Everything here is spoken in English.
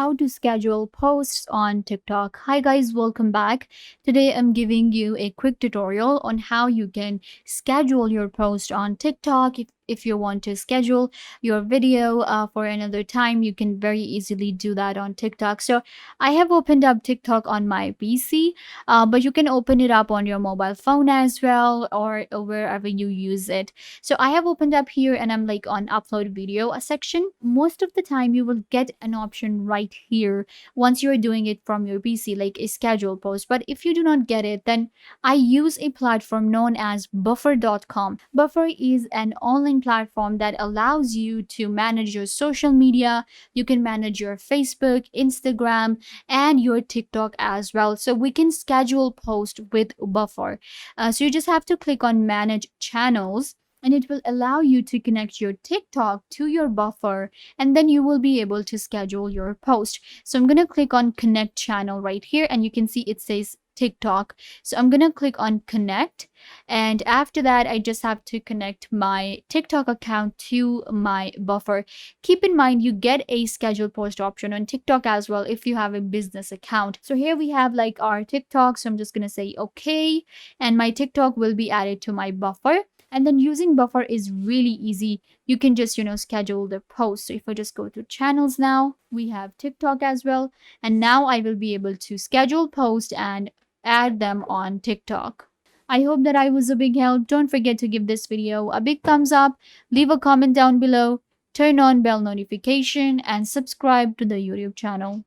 how to schedule posts on TikTok. Hi guys, welcome back. Today I'm giving you a quick tutorial on how you can schedule your post on TikTok. If you want to schedule your video for another time, you can very easily do that on TikTok. So I have opened up TikTok on my PC, but you can open it up on your mobile phone as well, or wherever you use it. So I have opened up here and I'm like on upload video a section. Most of the time you will get an option right here once you're doing it from your PC, like a schedule post. But if you do not get it, then I use a platform known as buffer.com. Buffer is an online platform that allows you to manage your social media. You can manage your Facebook, Instagram, and your TikTok as well. So we can schedule post with Buffer. So you just have to click on manage channels, and it will allow you to connect your TikTok to your Buffer, and then you will be able to schedule your post. So I'm going to click on connect channel right here, and you can see it says TikTok. So I'm going to click on connect, and after that I just have to connect my TikTok account to my Buffer. Keep in mind you get a schedule post option on TikTok as well if you have a business account. So here we have like our TikTok, so I'm just going to say okay, and my TikTok will be added to my Buffer. And then using Buffer is really easy. You can just, schedule the post. So if I just go to channels now, we have TikTok as well. And now I will be able to schedule posts and add them on TikTok. I hope that I was a big help. Don't forget to give this video a big thumbs up, leave a comment down below, turn on bell notification, and subscribe to the YouTube channel.